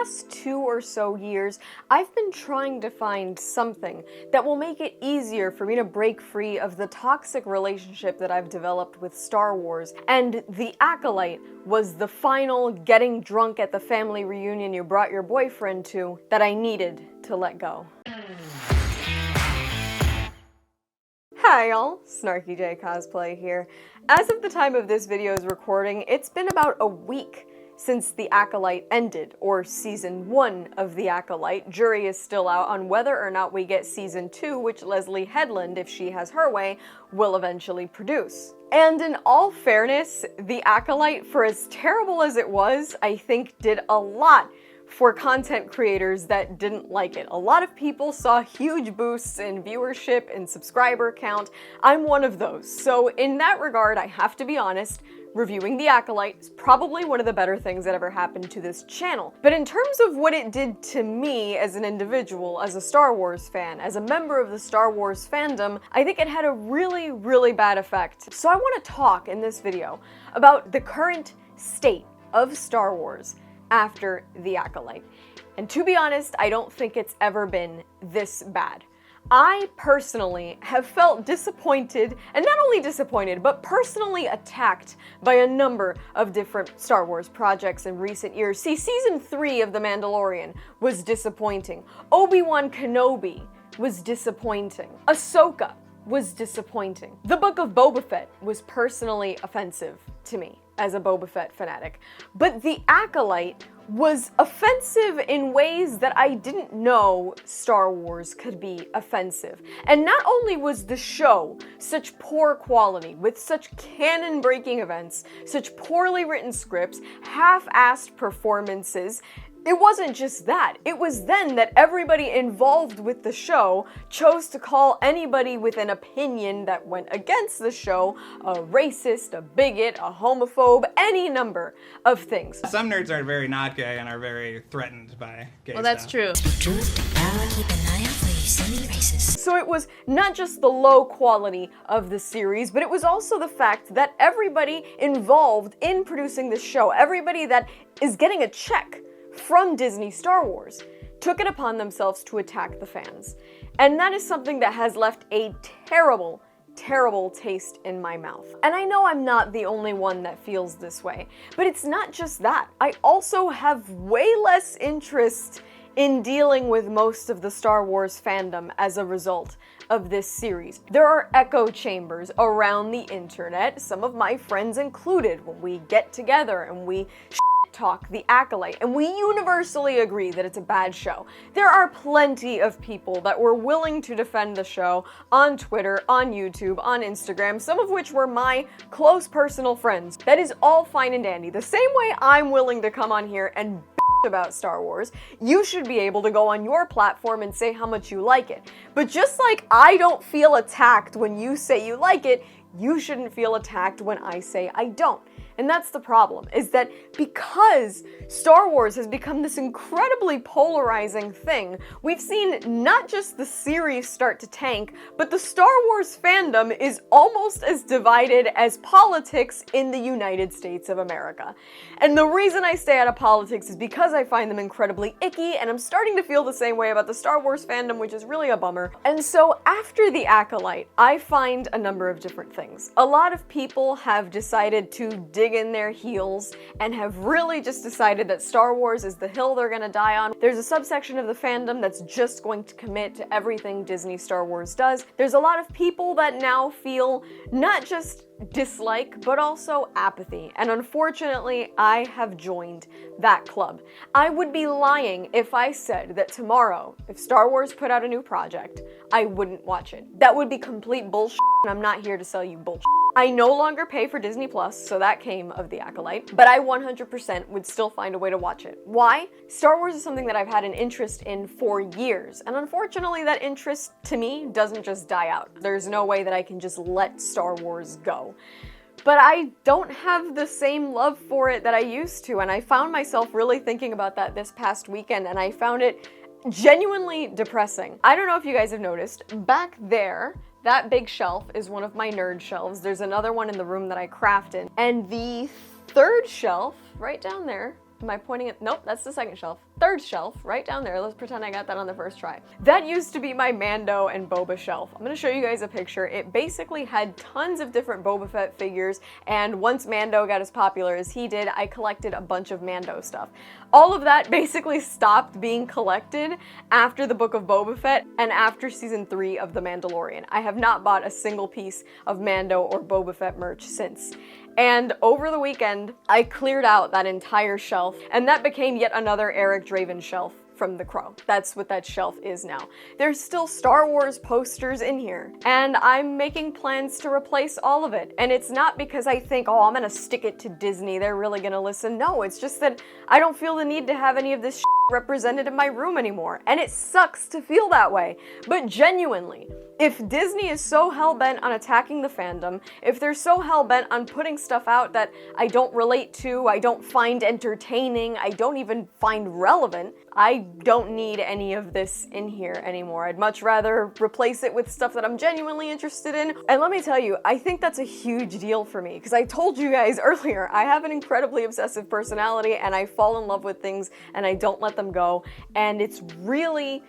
past 2 or so years, I've been trying to find something that will make it easier for me to break free of the toxic relationship that I've developed with Star Wars, and The Acolyte was the final getting drunk at the family reunion you brought your boyfriend to that I needed to let go. Hi y'all, SnarkyJay cosplay here. As of the time of this video's recording, it's been about a week since The Acolyte ended, or Season 1 of The Acolyte. Jury is still out on whether or not we get Season 2, which Leslie Headland, if she has her way, will eventually produce. And in all fairness, The Acolyte, for as terrible as it was, I think did a lot for content creators that didn't like it. A lot of people saw huge boosts in viewership and subscriber count. I'm one of those. So in that regard, I have to be honest, reviewing The Acolyte is probably one of the better things that ever happened to this channel. But in terms of what it did to me as an individual, as a Star Wars fan, as a member of the Star Wars fandom, I think it had a really, really bad effect. So I want to talk in this video about the current state of Star Wars after The Acolyte. And to be honest, I don't think it's ever been this bad. I personally have felt disappointed, and not only disappointed, but personally attacked by a number of different Star Wars projects in recent years. See, Season 3 of The Mandalorian was disappointing. Obi-Wan Kenobi was disappointing. Ahsoka was disappointing. The Book of Boba Fett was personally offensive to me as a Boba Fett fanatic. But The Acolyte was offensive in ways that I didn't know Star Wars could be offensive. And not only was the show such poor quality, with such canon-breaking events, such poorly written scripts, half-assed performances, it wasn't just that. It was then that everybody involved with the show chose to call anybody with an opinion that went against the show a racist, a bigot, a homophobe, any number of things. Some nerds are very not gay and are very threatened by gay stuff. That's true. So it was not just the low quality of the series, but it was also the fact that everybody involved in producing this show, everybody that is getting a check from Disney Star Wars, took it upon themselves to attack the fans. And that is something that has left a terrible, terrible taste in my mouth. And I know I'm not the only one that feels this way, but it's not just that. I also have way less interest in dealing with most of the Star Wars fandom as a result of this series. There are echo chambers around the internet, some of my friends included, when we get together and we talk The Acolyte, and we universally agree that it's a bad show. There are plenty of people that were willing to defend the show on Twitter, on YouTube, on Instagram, some of which were my close personal friends. That is all fine and dandy. The same way I'm willing to come on here and about Star Wars, you should be able to go on your platform and say how much you like it. But just like I don't feel attacked when you say you like it, you shouldn't feel attacked when I say I don't. And that's the problem, is that because Star Wars has become this incredibly polarizing thing, we've seen not just the series start to tank, but the Star Wars fandom is almost as divided as politics in the United States of America. And the reason I stay out of politics is because I find them incredibly icky, and I'm starting to feel the same way about the Star Wars fandom, which is really a bummer. And so after The Acolyte, I find a number of different things. A lot of people have decided to dig in their heels and have really just decided that Star Wars is the hill they're gonna die on. There's a subsection of the fandom that's just going to commit to everything Disney Star Wars does. There's a lot of people that now feel not just dislike, but also apathy. And unfortunately, I have joined that club. I would be lying if I said that tomorrow, if Star Wars put out a new project, I wouldn't watch it. That would be complete bullshit, and I'm not here to sell you bullshit. I no longer pay for Disney Plus, so that came of The Acolyte, but I 100% would still find a way to watch it. Why? Star Wars is something that I've had an interest in for years, and unfortunately that interest, to me, doesn't just die out. There's no way that I can just let Star Wars go. But I don't have the same love for it that I used to, and I found myself really thinking about that this past weekend, and I found it genuinely depressing. I don't know if you guys have noticed, back there, that big shelf is one of my nerd shelves. There's another one in the room that I craft in. And the third shelf, right down there, Am I pointing at? Nope, that's the second shelf. Third shelf, right down there. Let's pretend I got that on the first try. That used to be my Mando and Boba shelf. I'm gonna show you guys a picture. It basically had tons of different Boba Fett figures, and once Mando got as popular as he did, I collected a bunch of Mando stuff. All of that basically stopped being collected after the Book of Boba Fett and after season 3 of The Mandalorian. I have not bought a single piece of Mando or Boba Fett merch since. And over the weekend, I cleared out that entire shelf, and that became yet another Eric Draven shelf from The Crow. That's what that shelf is now. There's still Star Wars posters in here, and I'm making plans to replace all of it. And it's not because I think, oh, I'm gonna stick it to Disney, they're really gonna listen. No, it's just that I don't feel the need to have any of this shit represented in my room anymore. And it sucks to feel that way. But genuinely, if Disney is so hell-bent on attacking the fandom, if they're so hell-bent on putting stuff out that I don't relate to, I don't find entertaining, I don't even find relevant, I don't need any of this in here anymore. I'd much rather replace it with stuff that I'm genuinely interested in. And let me tell you, I think that's a huge deal for me, because I told you guys earlier, I have an incredibly obsessive personality, and I fall in love with things and I don't let them go. And it's really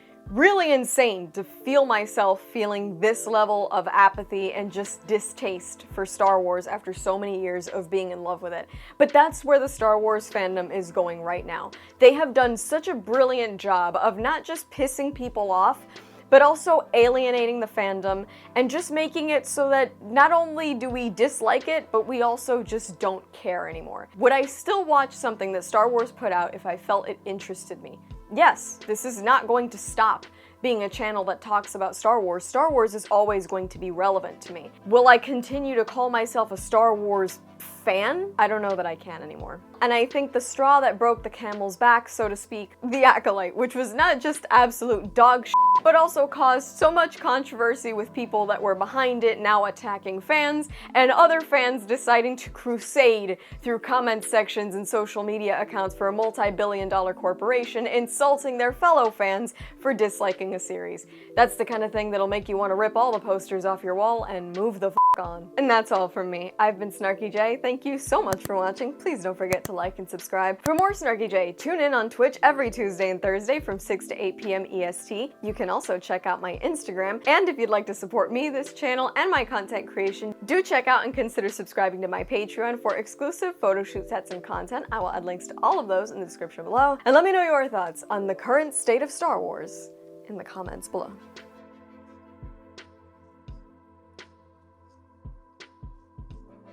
insane to feel myself feeling this level of apathy and just distaste for Star Wars after so many years of being in love with it. But that's where the Star Wars fandom is going right now. They have done such a brilliant job of not just pissing people off, but also alienating the fandom and just making it so that not only do we dislike it, but we also just don't care anymore. Would I still watch something that Star Wars put out if I felt it interested me? Yes, this is not going to stop being a channel that talks about Star Wars. Star Wars is always going to be relevant to me. Will I continue to call myself a Star Wars fan? I don't know that I can anymore. And I think the straw that broke the camel's back, so to speak, the Acolyte, which was not just absolute dog shit, but also caused so much controversy with people that were behind it now attacking fans, and other fans deciding to crusade through comment sections and social media accounts for a multi-billion-dollar corporation, insulting their fellow fans for disliking a series. That's the kind of thing that'll make you want to rip all the posters off your wall and move the f*** on. And that's all from me. I've been SnarkyJay. Thank you so much for watching. Please don't forget to like and subscribe. For more SnarkyJay, tune in on Twitch every Tuesday and Thursday from 6 to 8 p.m. EST. You can also check out my Instagram, and if you'd like to support me, this channel, and my content creation, do check out and consider subscribing to my Patreon for exclusive photo shoot sets and content. I will add links to all of those in the description below. And let me know your thoughts on the current state of Star Wars in the comments below.